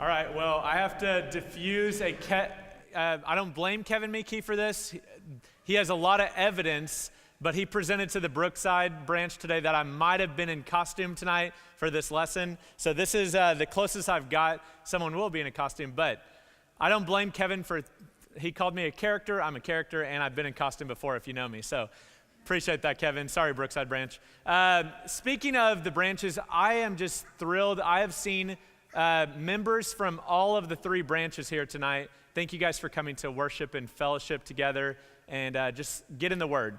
All right, well, I have to diffuse I don't blame Kevin Meeke for this. He has a lot of evidence, but he presented to the Brookside branch today that I might have been in costume tonight for this lesson. So this is the closest I've got. Someone will be in a costume, but I don't blame Kevin he called me a character. I'm a character, and I've been in costume before if you know me. So appreciate that, Kevin. Sorry, Brookside branch. Speaking of the branches, I am just thrilled. I have seen members from all of the three branches here tonight. Thank you guys for coming to worship and fellowship together and just get in the Word.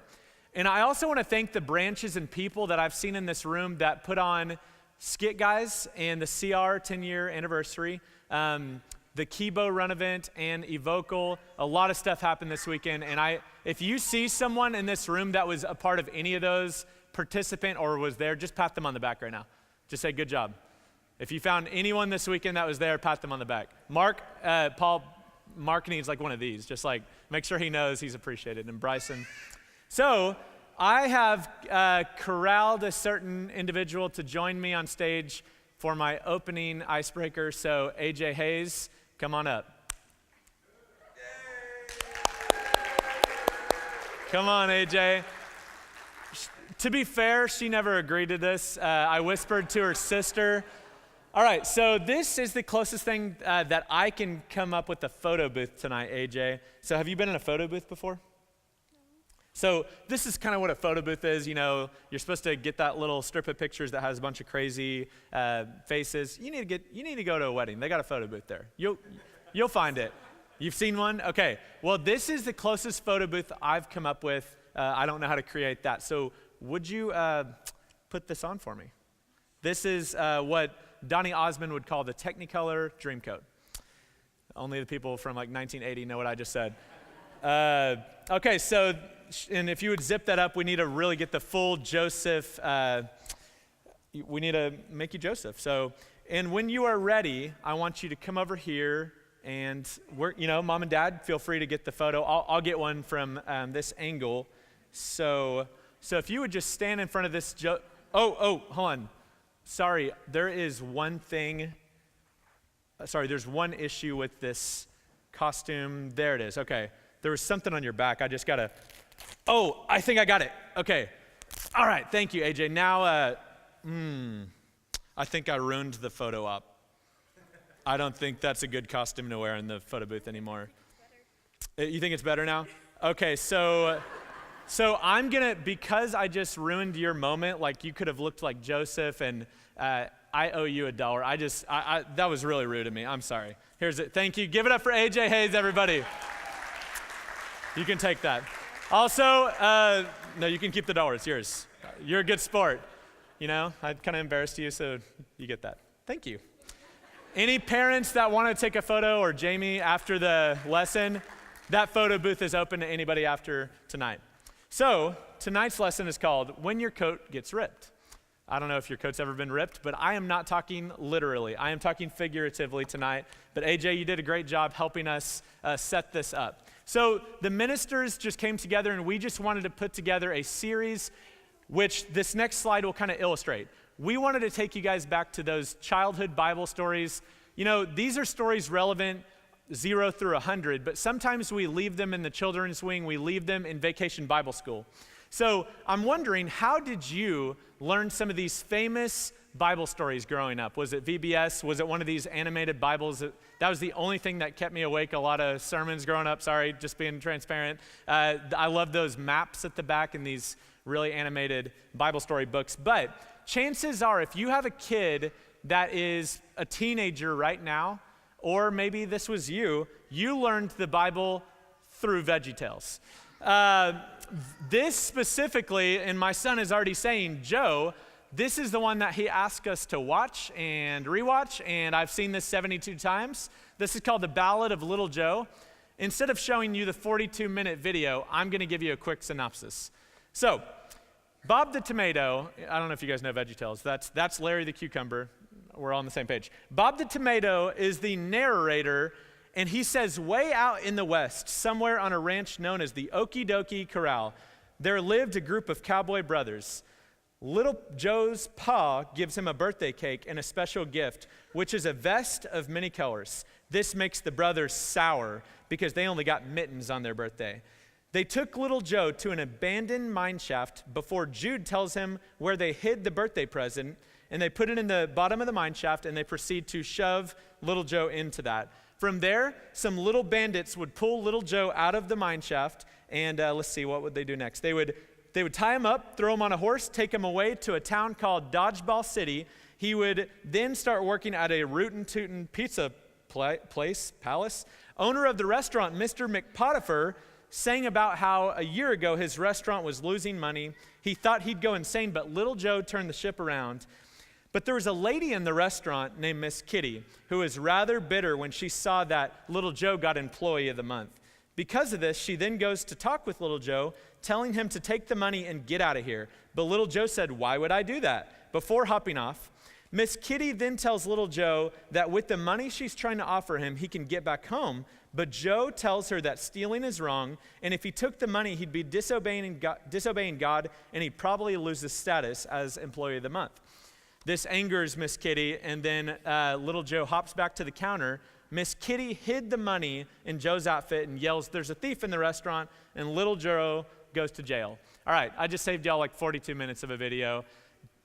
And I also want to thank the branches and people that I've seen in this room that put on Skit Guys and the CR 10-year anniversary, the Kibo Run event and Evocal. A lot of stuff happened this weekend. And if you see someone in this room that was a part of any of those, participant or was there, just pat them on the back right now. Just say, good job. If you found anyone this weekend that was there, pat them on the back. Paul, marketing is like one of these. Just like make sure he knows he's appreciated. And Bryson. So I have corralled a certain individual to join me on stage for my opening icebreaker. So AJ Hayes, come on up. Come on, AJ. To be fair, she never agreed to this. I whispered to her sister. All right, so this is the closest thing that I can come up with a photo booth tonight, AJ. So have you been in a photo booth before? So this is kind of what a photo booth is. You know, you're supposed to get that little strip of pictures that has a bunch of crazy faces. You need to go to a wedding. They got a photo booth there. You'll find it. You've seen one? Okay. Well, this is the closest photo booth I've come up with. I don't know how to create that. So would you put this on for me? This is what Donny Osmond would call the Technicolor Dreamcoat. Only the people from like 1980 know what I just said. Okay, so, and if you would zip that up, we need to really get the full Joseph, we need to make you Joseph. So, and when you are ready, I want you to come over here and Mom and Dad, feel free to get the photo. I'll get one from this angle. So if you would just stand in front of this, hold on. Sorry, there's one issue with this costume. There it is, okay. There was something on your back, I think I got it. Okay, all right, thank you, AJ. Now, I think I ruined the photo op. I don't think that's a good costume to wear in the photo booth anymore. You think it's better now? Okay, so I'm gonna, because I just ruined your moment, like you could have looked like Joseph, and I owe you $1. That was really rude of me. I'm sorry. Here's it. Thank you. Give it up for AJ Hayes, everybody. You can take that. Also, no, you can keep the $1. It's yours. You're a good sport. You know, I kind of embarrassed you, so you get that. Thank you. Any parents that want to take a photo, or Jamie after the lesson, that photo booth is open to anybody after tonight. So tonight's lesson is called When Your Coat Gets Ripped. I don't know if your coat's ever been ripped, but I am not talking literally. I am talking figuratively tonight. But AJ, you did a great job helping us set this up. So the ministers just came together, and we just wanted to put together a series, which this next slide will kind of illustrate. We wanted to take you guys back to those childhood Bible stories. You know, these are stories relevant 0 through 100, but sometimes we leave them in the children's wing. We leave them in Vacation Bible School. So I'm wondering, how did you learn some of these famous Bible stories growing up? Was it VBS? Was it one of these animated Bibles? That was the only thing that kept me awake a lot of sermons growing up. Sorry, just being transparent. I love those maps at the back and these really animated Bible story books. But chances are, if you have a kid that is a teenager right now, or maybe this was you learned the Bible through VeggieTales. This specifically, and my son is already saying, Joe, this is the one that he asked us to watch and rewatch, and I've seen this 72 times. This is called The Ballad of Little Joe. Instead of showing you the 42-minute video, I'm going to give you a quick synopsis. So, Bob the Tomato, I don't know if you guys know VeggieTales. That's Larry the Cucumber. We're all on the same page. Bob the Tomato is the narrator, and he says, way out in the West, somewhere on a ranch known as the Okie Dokie Corral, there lived a group of cowboy brothers. Little Joe's pa gives him a birthday cake and a special gift, which is a vest of many colors. This makes the brothers sour because they only got mittens on their birthday. They took little Joe to an abandoned mine shaft before Jude tells him where they hid the birthday present, and they put it in the bottom of the mine shaft, and they proceed to shove little Joe into that. From there, some little bandits would pull little Joe out of the mine shaft, and let's see, what would they do next? They would tie him up, throw him on a horse, take him away to a town called Dodgeball City. He would then start working at a rootin' tootin' pizza palace. Owner of the restaurant, Mr. McPotiphar, sang about how a year ago his restaurant was losing money. He thought he'd go insane, but little Joe turned the ship around. But there was a lady in the restaurant named Miss Kitty who was rather bitter when she saw that little Joe got Employee of the Month. Because of this, she then goes to talk with little Joe, telling him to take the money and get out of here. But little Joe said, "Why would I do that?" Before hopping off, Miss Kitty then tells little Joe that with the money she's trying to offer him, he can get back home. But Joe tells her that stealing is wrong, and if he took the money, he'd be disobeying God, and he'd probably lose his status as Employee of the Month. This angers Miss Kitty, and then little Joe hops back to the counter. Miss Kitty hid the money in Joe's outfit and yells, "There's a thief in the restaurant," and little Joe goes to jail. All right, I just saved y'all like 42 minutes of a video.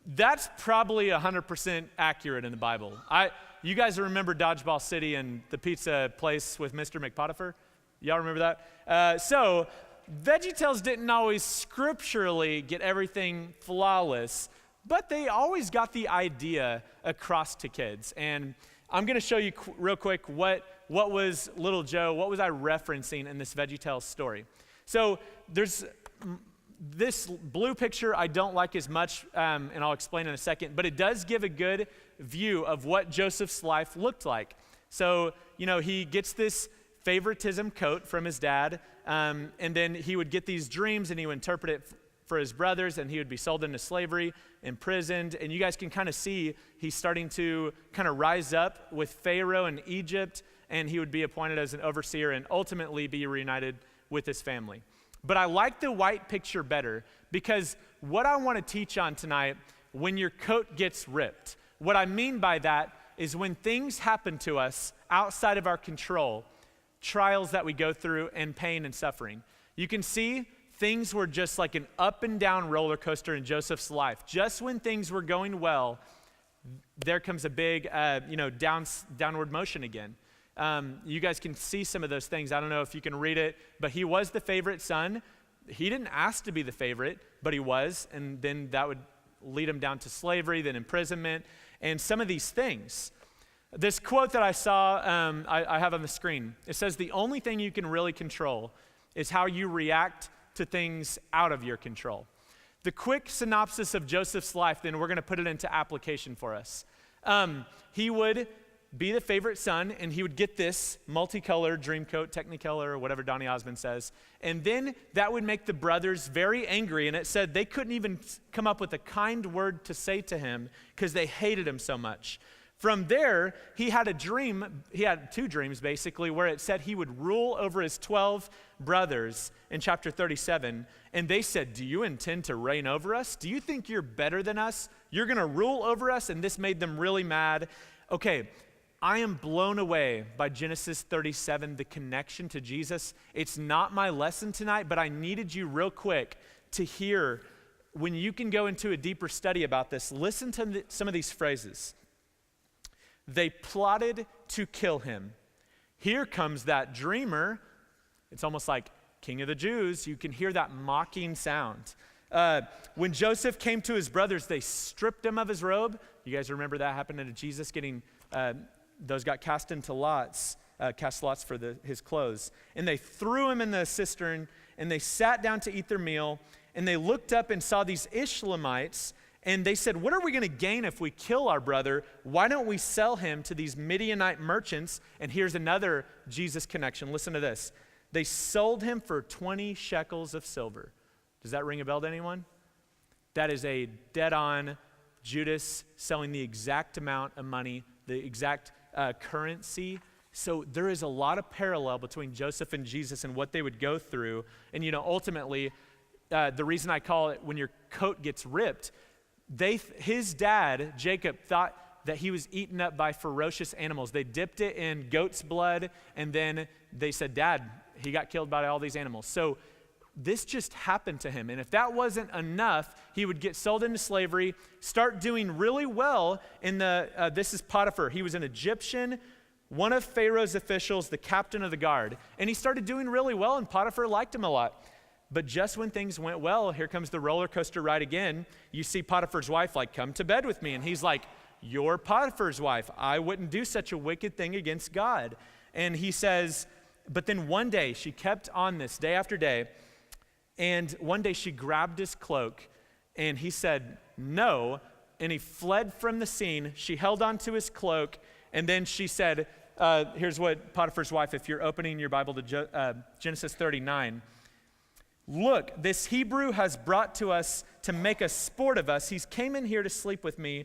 That's probably 100% accurate in the Bible. You guys remember Dodgeball City and the pizza place with Mr. McPotiphar? Y'all remember that? So VeggieTales didn't always scripturally get everything flawless, but they always got the idea across to kids. And I'm going to show you real quick what was little Joe, what was I referencing in this VeggieTales story. So there's this blue picture I don't like as much, and I'll explain in a second, but it does give a good view of what Joseph's life looked like. So, he gets this favoritism coat from his dad, and then he would get these dreams and he would interpret it for his brothers, and he would be sold into slavery, imprisoned, and you guys can kind of see he's starting to kind of rise up with Pharaoh in Egypt, and he would be appointed as an overseer and ultimately be reunited with his family. But I like the white picture better because what I want to teach on tonight, when your coat gets ripped, what I mean by that is when things happen to us outside of our control, trials that we go through and pain and suffering. You can see things were just like an up and down roller coaster in Joseph's life. Just when things were going well, there comes a big, downward motion again. You guys can see some of those things. I don't know if you can read it, but he was the favorite son. He didn't ask to be the favorite, but he was, and then that would lead him down to slavery, then imprisonment, and some of these things. This quote that I saw, I have on the screen. It says, "The only thing you can really control is how you react to things out of your control." The quick synopsis of Joseph's life, then we're going to put it into application for us. He would be the favorite son, and he would get this multicolored dream coat, Technicolor, or whatever Donny Osmond says. And then that would make the brothers very angry, and it said they couldn't even come up with a kind word to say to him because they hated him so much. From there, he had a dream, he had two dreams basically, where it said he would rule over his 12 brothers in chapter 37. And they said, "Do you intend to reign over us? Do you think you're better than us? You're going to rule over us?" And this made them really mad. Okay, I am blown away by Genesis 37, the connection to Jesus. It's not my lesson tonight, but I needed you real quick to hear, when you can go into a deeper study about this, listen to some of these phrases. They plotted to kill him. Here comes that dreamer. It's almost like King of the Jews. You can hear that mocking sound. When Joseph came to his brothers, they stripped him of his robe. You guys remember that happened to Jesus getting, those got cast into lots, cast lots for his clothes. And they threw him in the cistern, and they sat down to eat their meal, and they looked up and saw these Ishmaelites. And they said, "What are we going to gain if we kill our brother? Why don't we sell him to these Midianite merchants?" And here's another Jesus connection. Listen to this. They sold him for 20 shekels of silver. Does that ring a bell to anyone? That is a dead-on Judas selling the exact amount of money, the exact currency. So there is a lot of parallel between Joseph and Jesus and what they would go through. And ultimately, the reason I call it when your coat gets ripped, his dad, Jacob, thought that he was eaten up by ferocious animals. They dipped it in goat's blood, and then they said, Dad, he got killed by all these animals. So this just happened to him. And if that wasn't enough, he would get sold into slavery, start doing really well in this is Potiphar. He was an Egyptian, one of Pharaoh's officials, the captain of the guard. And he started doing really well, and Potiphar liked him a lot. But just when things went well, here comes the roller coaster ride again. You see Potiphar's wife like, come to bed with me. And he's like, you're Potiphar's wife. I wouldn't do such a wicked thing against God. And he says, but then one day, she kept on this day after day. And one day she grabbed his cloak and he said, no. And he fled from the scene. She held onto his cloak. And then she said, here's what Potiphar's wife, if you're opening your Bible to Genesis 39, look, this Hebrew has brought to us to make a sport of us. He's came in here to sleep with me,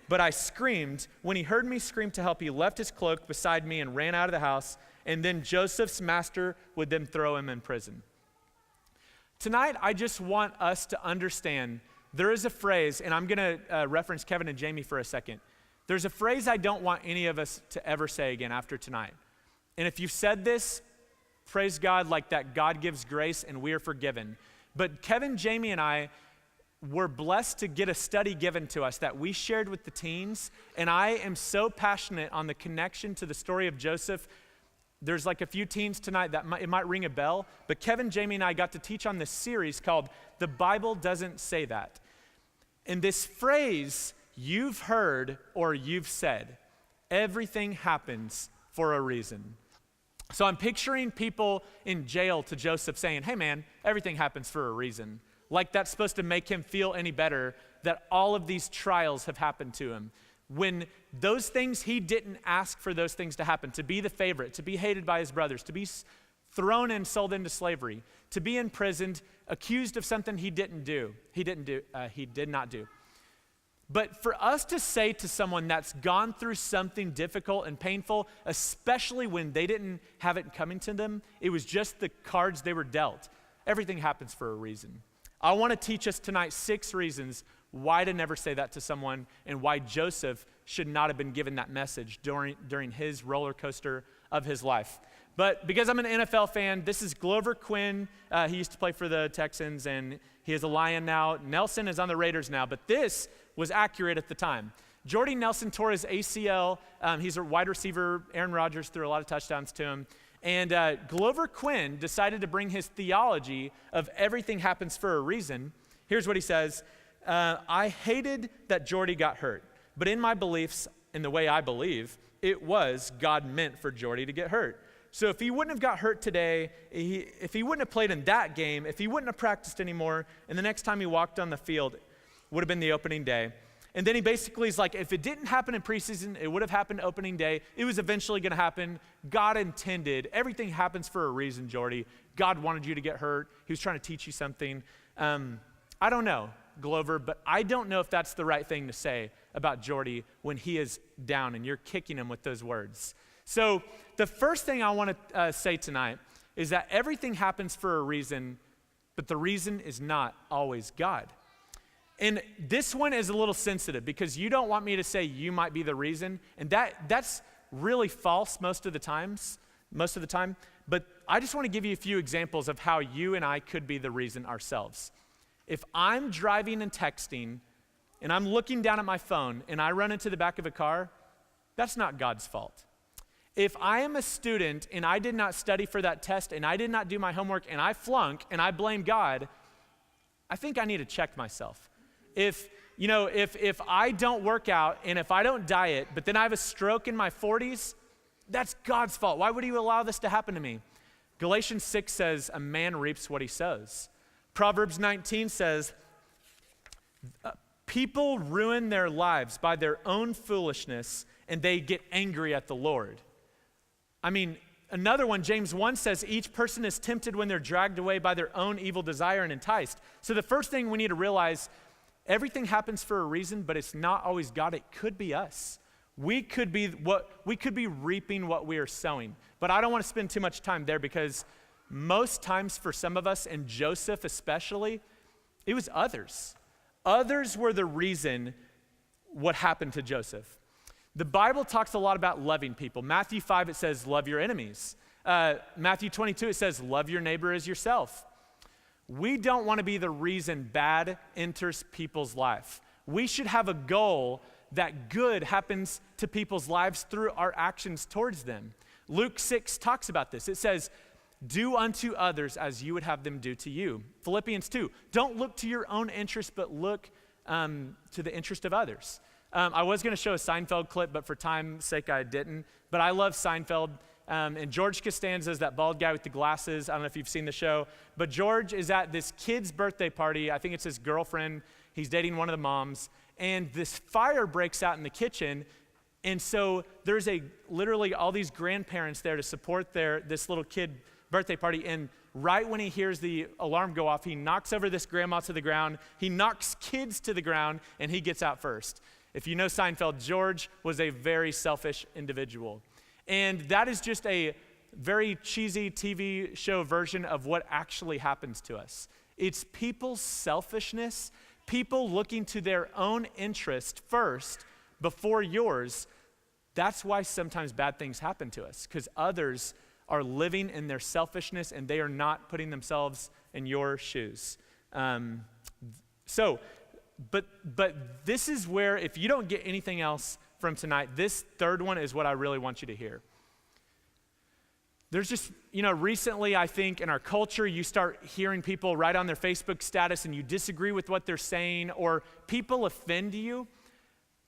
but I screamed. When he heard me scream to help, he left his cloak beside me and ran out of the house. And then Joseph's master would then throw him in prison. Tonight, I just want us to understand there is a phrase, and I'm going to reference Kevin and Jamie for a second. There's a phrase I don't want any of us to ever say again after tonight. And if you've said this, praise God, like that God gives grace and we are forgiven. But Kevin, Jamie, and I were blessed to get a study given to us that we shared with the teens. And I am so passionate on the connection to the story of Joseph. There's like a few teens tonight that it might ring a bell. But Kevin, Jamie, and I got to teach on this series called The Bible Doesn't Say That. And this phrase, you've heard or you've said, everything happens for a reason. So I'm picturing people in jail to Joseph saying, hey man, everything happens for a reason. Like that's supposed to make him feel any better that all of these trials have happened to him. When those things, he didn't ask for those things to happen, to be the favorite, to be hated by his brothers, to be thrown and sold into slavery, to be imprisoned, accused of something he did not do. But for us to say to someone that's gone through something difficult and painful, especially when they didn't have it coming to them, it was just the cards they were dealt. Everything happens for a reason. I want to teach us tonight 6 reasons why to never say that to someone and why Joseph should not have been given that message during his roller coaster of his life. But because I'm an NFL fan, this is Glover Quinn. He used to play for the Texans, and he is a Lion now. Nelson is on the Raiders now, but this was accurate at the time. Jordy Nelson tore his ACL. He's a wide receiver. Aaron Rodgers threw a lot of touchdowns to him. And Glover Quinn decided to bring his theology of everything happens for a reason. Here's what he says. I hated that Jordy got hurt, but in my beliefs, in the way I believe, it was God meant for Jordy to get hurt. So if he wouldn't have got hurt today, if he wouldn't have played in that game, if he wouldn't have practiced anymore, and the next time he walked on the field would have been the opening day. And then he basically is like, if it didn't happen in preseason, it would have happened opening day. It was eventually going to happen. God intended. Everything happens for a reason, Jordy. God wanted you to get hurt. He was trying to teach you something. I don't know, Glover, but I don't know if that's the right thing to say about Jordy when he is down and you're kicking him with those words. So the first thing I want to say tonight is that everything happens for a reason, but the reason is not always God. And this one is a little sensitive because you don't want me to say you might be the reason, and that's really false most of the time. But I just want to give you a few examples of how you and I could be the reason ourselves. If I'm driving and texting, and I'm looking down at my phone, and I run into the back of a car, that's not God's fault. If I am a student and I did not study for that test and I did not do my homework and I flunk and I blame God, I think I need to check myself. If I don't work out and if I don't diet, but then I have a stroke in my 40s, that's God's fault. Why would he allow this to happen to me? Galatians 6 says, a man reaps what he sows. Proverbs 19 says, people ruin their lives by their own foolishness and they get angry at the Lord. I mean, another one, James 1 says, each person is tempted when they're dragged away by their own evil desire and enticed. So the first thing we need to realize, everything happens for a reason, but it's not always God. It could be us. We could be reaping what we are sowing. But I don't want to spend too much time there because most times for some of us, and Joseph especially, it was others. Others were the reason what happened to Joseph. The Bible talks a lot about loving people. Matthew 5, it says, love your enemies. Matthew 22, it says, love your neighbor as yourself. We don't want to be the reason bad enters people's life. We should have a goal that good happens to people's lives through our actions towards them. Luke 6 talks about this. It says, do unto others as you would have them do to you. Philippians 2, don't look to your own interest, but look to the interest of others. I was going to show a Seinfeld clip, but for time's sake, I didn't. But I love Seinfeld. And George Costanza is that bald guy with the glasses. I don't know if you've seen the show. But George is at this kid's birthday party. I think it's his girlfriend. He's dating one of the moms. And this fire breaks out in the kitchen. And so there's literally all these grandparents there to support this little kid birthday party. And right when he hears the alarm go off, he knocks over this grandma to the ground. He knocks kids to the ground, and he gets out first. If you know Seinfeld, George was a very selfish individual. And that is just a very cheesy TV show version of what actually happens to us. It's people's selfishness, people looking to their own interest first before yours. That's why sometimes bad things happen to us, because others are living in their selfishness and they are not putting themselves in your shoes. But this is where, if you don't get anything else from tonight, this third one is what I really want you to hear. There's just, recently I think in our culture, you start hearing people write on their Facebook status and you disagree with what they're saying, or people offend you.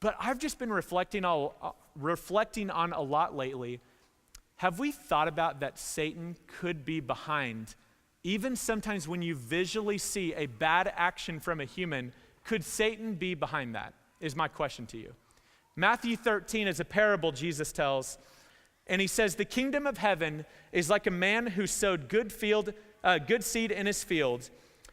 But I've just been reflecting on a lot lately. Have we thought about that Satan could be behind, even sometimes when you visually see a bad action from a human, could Satan be behind that, is my question to you. Matthew 13 is a parable Jesus tells, and he says, the kingdom of heaven is like a man who sowed good seed in his field.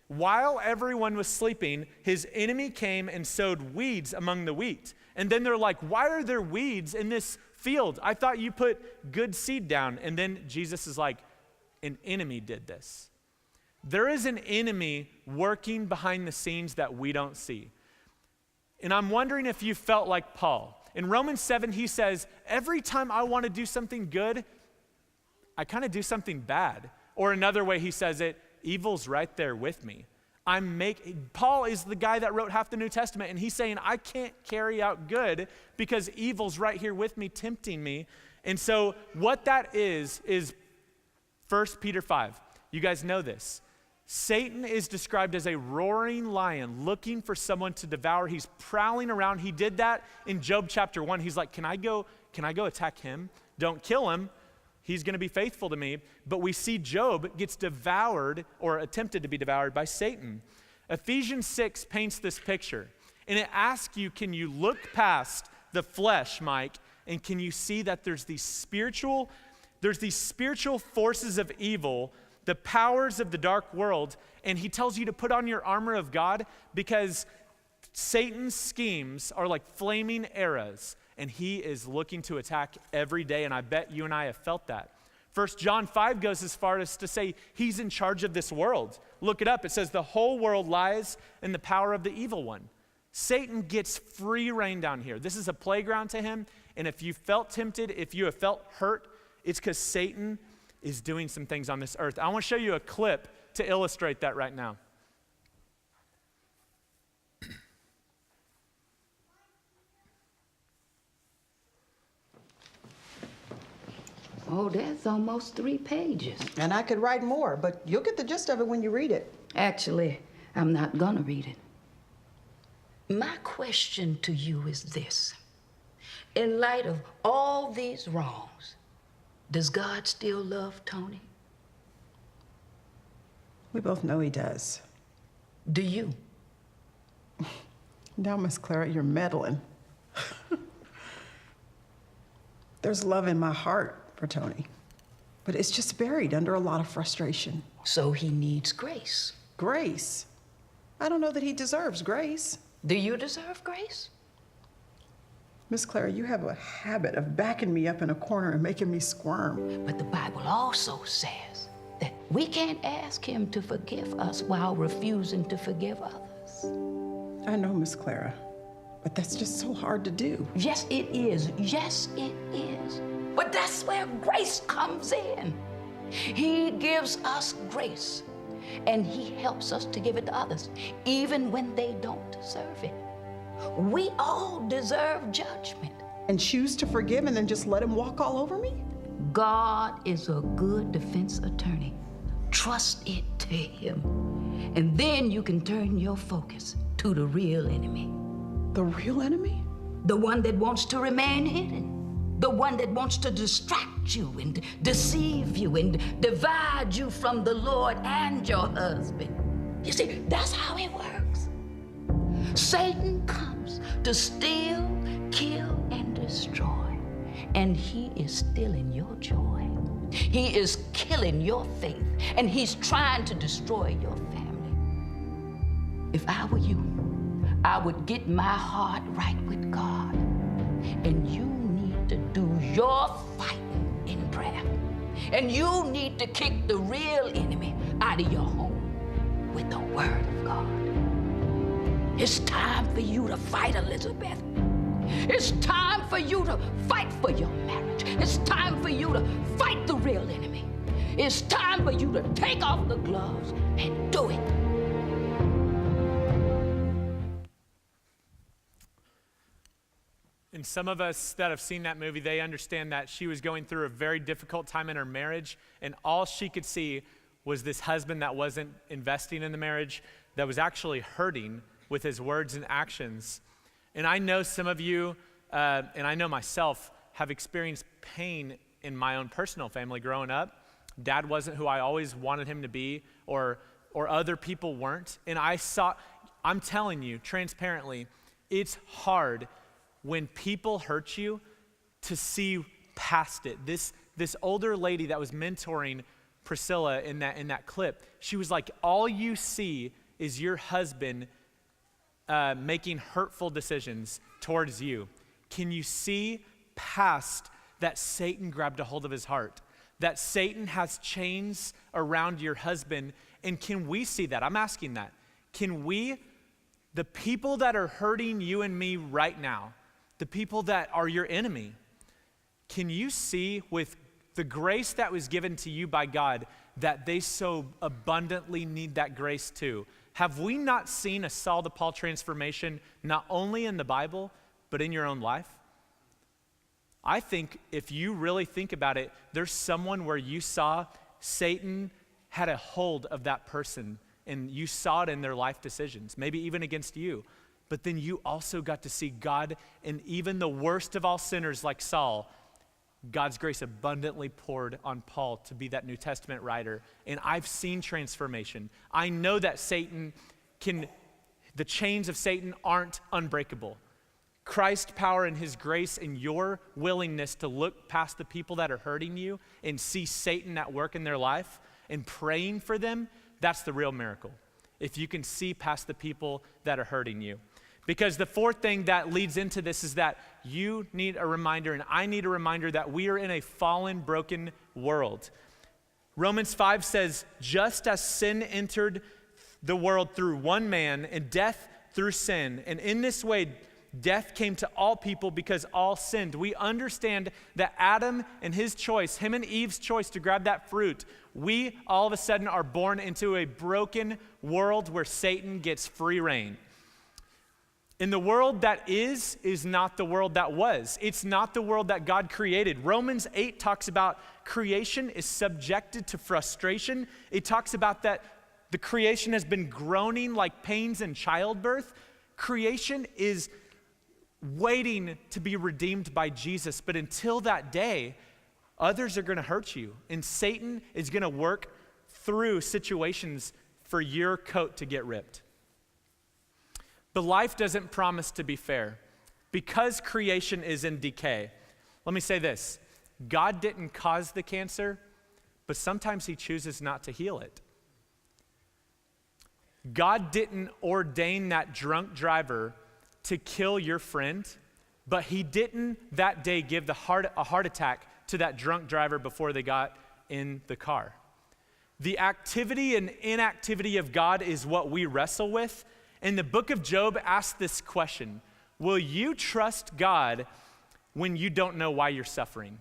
While everyone was sleeping, his enemy came and sowed weeds among the wheat. And then they're like, why are there weeds in this field? I thought you put good seed down. And then Jesus is like, an enemy did this. There is an enemy working behind the scenes that we don't see. And I'm wondering if you felt like Paul. In Romans 7, he says, every time I want to do something good, I kind of do something bad. Or another way he says it, evil's right there with me. Paul is the guy that wrote half the New Testament, and he's saying, I can't carry out good because evil's right here with me, tempting me. And so what that is 1 Peter 5. You guys know this. Satan is described as a roaring lion looking for someone to devour. He's prowling around. He did that in Job chapter 1. He's like, can I go attack him? Don't kill him. He's going to be faithful to me. But we see Job gets devoured or attempted to be devoured by Satan. Ephesians 6 paints this picture. And it asks you, can you look past the flesh, Mike, and can you see that there's these spiritual forces of evil, the powers of the dark world, and he tells you to put on your armor of God because Satan's schemes are like flaming arrows, and he is looking to attack every day, and I bet you and I have felt that. 1 John 5 goes as far as to say he's in charge of this world. Look it up. It says the whole world lies in the power of the evil one. Satan gets free reign down here. This is a playground to him, and if you felt tempted, if you have felt hurt, it's because Satan is doing some things on this earth. I want to show you a clip to illustrate that right now. Oh, that's almost 3 pages. And I could write more, but you'll get the gist of it when you read it. Actually, I'm not gonna read it. My question to you is this. In light of all these wrongs, does God still love Tony? We both know he does. Do you? Now, Miss Clara, you're meddling. There's love in my heart for Tony, but it's just buried under a lot of frustration. So he needs grace. Grace? I don't know that he deserves grace. Do you deserve grace? Miss Clara, you have a habit of backing me up in a corner and making me squirm. But the Bible also says that we can't ask him to forgive us while refusing to forgive others. I know, Miss Clara, but that's just so hard to do. Yes, it is. Yes, it is. But that's where grace comes in. He gives us grace, and he helps us to give it to others, even when they don't deserve it. We all deserve judgment. And choose to forgive and then just let him walk all over me? God is a good defense attorney. Trust it to him. And then you can turn your focus to the real enemy. The real enemy? The one that wants to remain hidden. The one that wants to distract you and deceive you and divide you from the Lord and your husband. You see, that's how it works. Satan comes to steal, kill, and destroy. And he is stealing your joy. He is killing your faith. And he's trying to destroy your family. If I were you, I would get my heart right with God. And you need to do your fighting in prayer. And you need to kick the real enemy out of your home with the word of God. It's time for you to fight, Elizabeth. It's time for you to fight for your marriage. It's time for you to fight the real enemy. It's time for you to take off the gloves and do it. And some of us that have seen that movie, they understand that she was going through a very difficult time in her marriage, and all she could see was this husband that wasn't investing in the marriage, that was actually hurting with his words and actions. And I know some of you, and I know myself, have experienced pain in my own personal family growing up. Dad wasn't who I always wanted him to be, or other people weren't. And I'm telling you transparently, it's hard when people hurt you to see past it. This older lady that was mentoring Priscilla in that clip, she was like, all you see is your husband making hurtful decisions towards you. Can you see past that Satan grabbed a hold of his heart? That Satan has chains around your husband? And can we see that? I'm asking that. Can we, the people that are hurting you and me right now, the people that are your enemy, can you see with the grace that was given to you by God that they so abundantly need that grace too? Have we not seen a Saul to Paul transformation not only in the Bible, but in your own life? I think if you really think about it, there's someone where you saw Satan had a hold of that person and you saw it in their life decisions, maybe even against you. But then you also got to see God in even the worst of all sinners like Saul. God's grace abundantly poured on Paul to be that New Testament writer. And I've seen transformation. I know that the chains of Satan aren't unbreakable. Christ's power and his grace and your willingness to look past the people that are hurting you and see Satan at work in their life and praying for them, that's the real miracle. If you can see past the people that are hurting you. Because the fourth thing that leads into this is that you need a reminder, and I need a reminder that we are in a fallen, broken world. Romans 5 says, just as sin entered the world through one man, and death through sin, and in this way death came to all people because all sinned. We understand that Adam and his choice, him and Eve's choice to grab that fruit, we all of a sudden are born into a broken world where Satan gets free reign. And the world that is not the world that was. It's not the world that God created. Romans 8 talks about creation is subjected to frustration. It talks about that the creation has been groaning like pains in childbirth. Creation is waiting to be redeemed by Jesus. But until that day, others are going to hurt you. And Satan is going to work through situations for your coat to get ripped. But life doesn't promise to be fair. Because creation is in decay, let me say this. God didn't cause the cancer, but sometimes he chooses not to heal it. God didn't ordain that drunk driver to kill your friend, but he didn't that day give a heart attack to that drunk driver before they got in the car. The activity and inactivity of God is what we wrestle with. And the book of Job asks this question: will you trust God when you don't know why you're suffering?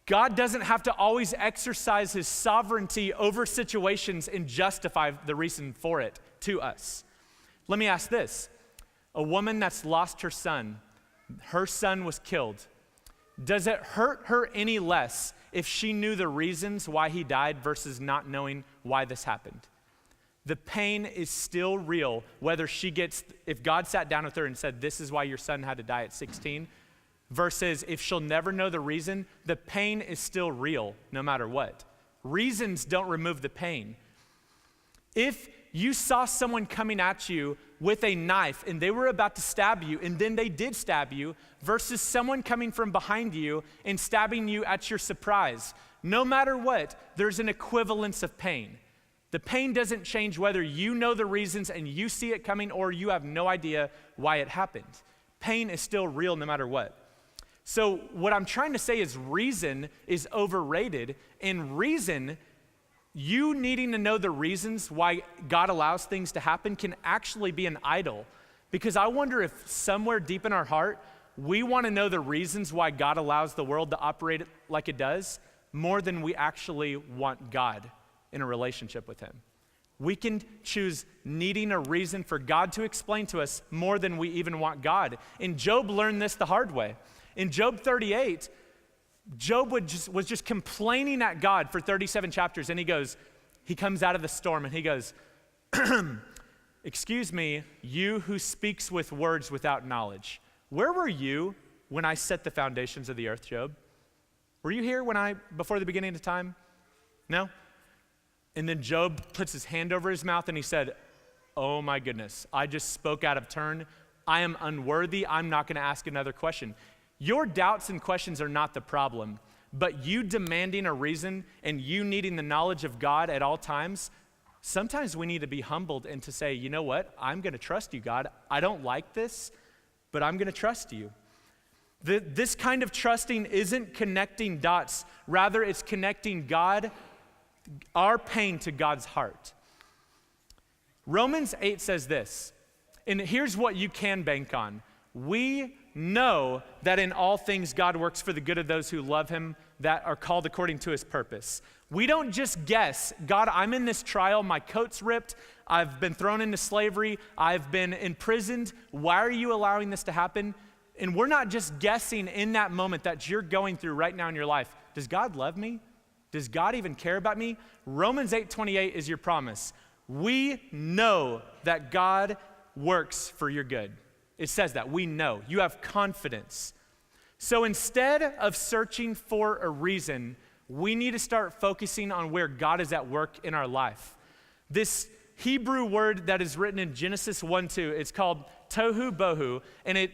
God doesn't have to always exercise his sovereignty over situations and justify the reason for it to us. Let me ask this. A woman that's lost her son was killed. Does it hurt her any less if she knew the reasons why he died versus not knowing why this happened? The pain is still real, if God sat down with her and said, this is why your son had to die at 16, versus if she'll never know the reason, the pain is still real no matter what. Reasons don't remove the pain. If you saw someone coming at you with a knife and they were about to stab you and then they did stab you, versus someone coming from behind you and stabbing you at your surprise, no matter what, there's an equivalence of pain. The pain doesn't change whether you know the reasons and you see it coming or you have no idea why it happened. Pain is still real no matter what. So what I'm trying to say is reason is overrated, and reason, you needing to know the reasons why God allows things to happen, can actually be an idol. Because I wonder if somewhere deep in our heart, we want to know the reasons why God allows the world to operate like it does more than we actually want God in a relationship with him. We can choose needing a reason for God to explain to us more than we even want God. And Job learned this the hard way. In Job 38, Job was just complaining at God for 37 chapters, and he comes out of the storm and he goes, excuse me, you who speaks with words without knowledge. Where were you when I set the foundations of the earth, Job? Were you here before the beginning of time? No? And then Job puts his hand over his mouth and he said, oh my goodness, I just spoke out of turn. I am unworthy. I'm not going to ask another question. Your doubts and questions are not the problem, but you demanding a reason and you needing the knowledge of God at all times, sometimes we need to be humbled and to say, you know what? I'm going to trust you, God. I don't like this, but I'm going to trust you. This kind of trusting isn't connecting dots. Rather, it's connecting our pain to God's heart. Romans 8 says this, and here's what you can bank on. We know that in all things God works for the good of those who love him, that are called according to his purpose. We don't just guess, God, I'm in this trial, my coat's ripped, I've been thrown into slavery, I've been imprisoned, why are you allowing this to happen? And we're not just guessing in that moment that you're going through right now in your life. Does God love me? Does God even care about me? Romans 8:28 is your promise. We know that God works for your good. It says that. We know. You have confidence. So instead of searching for a reason, we need to start focusing on where God is at work in our life. This Hebrew word that is written in Genesis 1:2, it's called tohu bohu, and it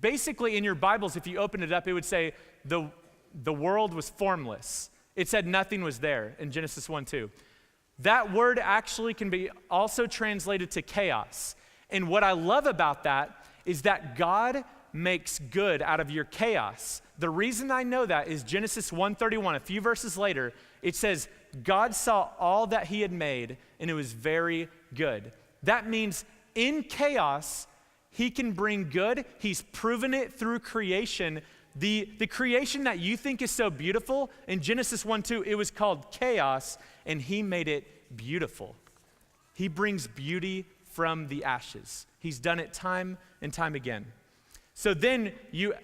basically in your Bibles, if you open it up, it would say the world was formless. It said nothing was there in Genesis 1:2. That word actually can be also translated to chaos. And what I love about that is that God makes good out of your chaos. The reason I know that is Genesis 1:31, a few verses later, it says, God saw all that he had made, and it was very good. That means in chaos, he can bring good. He's proven it through creation. The creation that you think is so beautiful, in Genesis 1:2, it was called chaos, and he made it beautiful. He brings beauty from the ashes. He's done it time and time again. So then you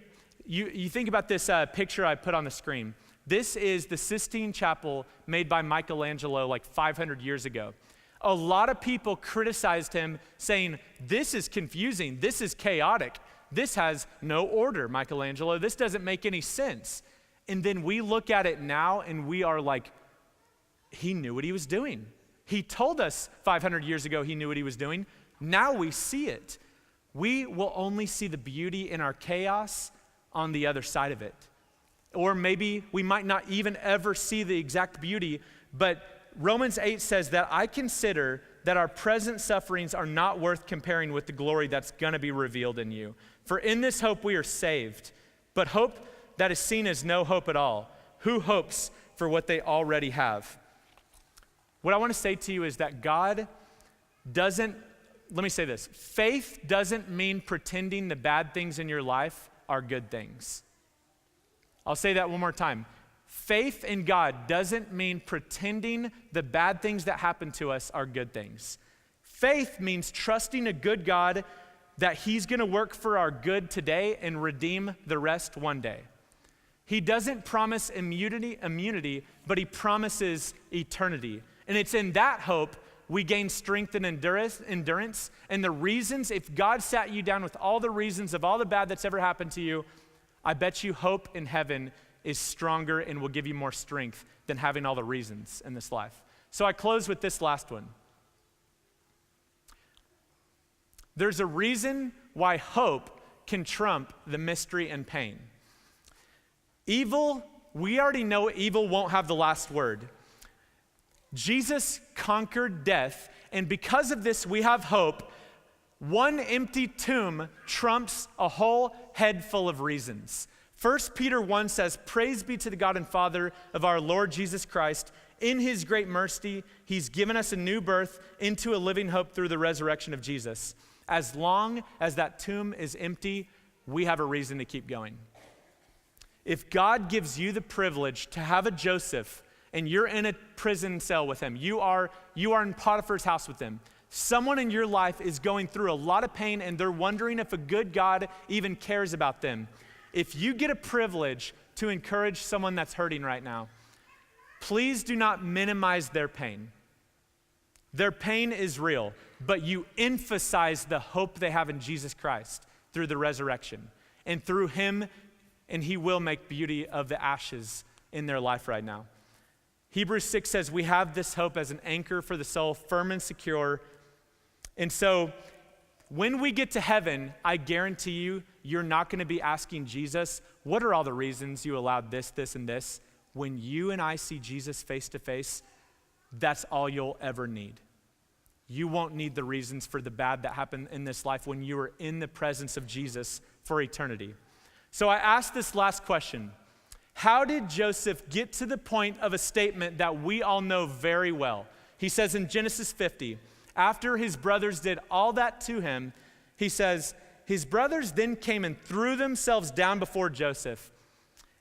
think about this picture I put on the screen. This is the Sistine Chapel made by Michelangelo like 500 years ago. A lot of people criticized him, saying, this is confusing, this is chaotic, this has no order, Michelangelo, this doesn't make any sense. And then we look at it now and we are like, he knew what he was doing. He told us 500 years ago he knew what he was doing. Now we see it. We will only see the beauty in our chaos on the other side of it. Or maybe we might not even ever see the exact beauty, but Romans 8 says that I consider that our present sufferings are not worth comparing with the glory that's going to be revealed in you. For in this hope we are saved, but hope that is seen as no hope at all. Who hopes for what they already have? What I want to say to you is that God let me say this, faith doesn't mean pretending the bad things in your life are good things. I'll say that one more time. Faith in God doesn't mean pretending the bad things that happen to us are good things. Faith means trusting a good God that he's going to work for our good today and redeem the rest one day. He doesn't promise immunity, but he promises eternity. And it's in that hope we gain strength and endurance. And the reasons, if God sat you down with all the reasons of all the bad that's ever happened to you, I bet you hope in heaven is stronger and will give you more strength than having all the reasons in this life. So I close with this last one. There's a reason why hope can trump the mystery and pain. Evil, we already know evil won't have the last word. Jesus conquered death, and because of this, we have hope. One empty tomb trumps a whole head full of reasons. 1 Peter 1 says, "Praise be to the God and Father of our Lord Jesus Christ. In his great mercy, he's given us a new birth into a living hope through the resurrection of Jesus." As long as that tomb is empty, we have a reason to keep going. If God gives you the privilege to have a Joseph and you're in a prison cell with him, you are in Potiphar's house with him, someone in your life is going through a lot of pain and they're wondering if a good God even cares about them. If you get a privilege to encourage someone that's hurting right now, please do not minimize their pain. Their pain is real, but you emphasize the hope they have in Jesus Christ through the resurrection. And through him, and he will make beauty of the ashes in their life right now. Hebrews 6 says, we have this hope as an anchor for the soul, firm and secure. And so when we get to heaven, I guarantee you, you're not going to be asking Jesus, what are all the reasons you allowed this, this, and this? When you and I see Jesus face to face, that's all you'll ever need. You won't need the reasons for the bad that happened in this life when you are in the presence of Jesus for eternity. So I asked this last question. How did Joseph get to the point of a statement that we all know very well? He says in Genesis 50, after his brothers did all that to him, he says, his brothers then came and threw themselves down before Joseph.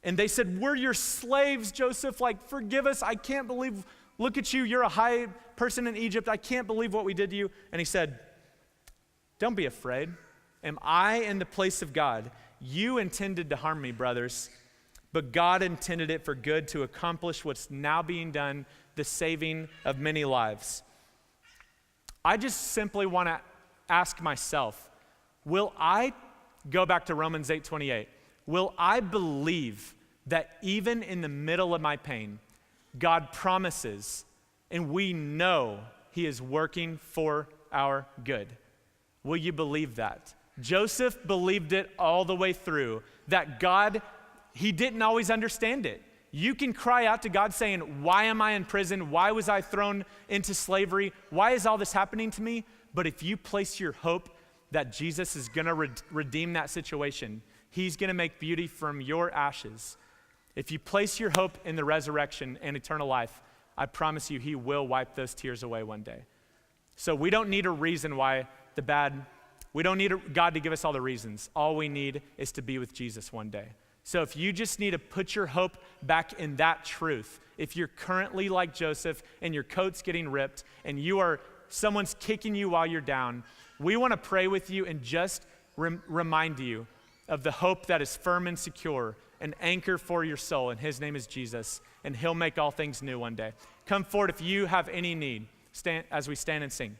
And they said, we're your slaves, Joseph, forgive us. I can't believe, look at you, you're a high person in Egypt. I can't believe what we did to you. And he said, don't be afraid. Am I in the place of God? You intended to harm me, brothers, but God intended it for good to accomplish what's now being done, the saving of many lives. I just simply want to ask myself, will I, go back to Romans 8:28, will I believe that even in the middle of my pain, God promises, and we know he is working for our good? Will you believe that? Joseph believed it all the way through, that God, he didn't always understand it. You can cry out to God saying, why am I in prison? Why was I thrown into slavery? Why is all this happening to me? But if you place your hope that Jesus is going to redeem that situation, he's going to make beauty from your ashes. If you place your hope in the resurrection and eternal life, I promise you he will wipe those tears away one day. So we don't need a reason why we don't need God to give us all the reasons. All we need is to be with Jesus one day. So if you just need to put your hope back in that truth, if you're currently like Joseph and your coat's getting ripped and someone's kicking you while you're down, we want to pray with you and just remind you of the hope that is firm and secure, an anchor for your soul, and his name is Jesus, and he'll make all things new one day. Come forward if you have any need, stand as we stand and sing.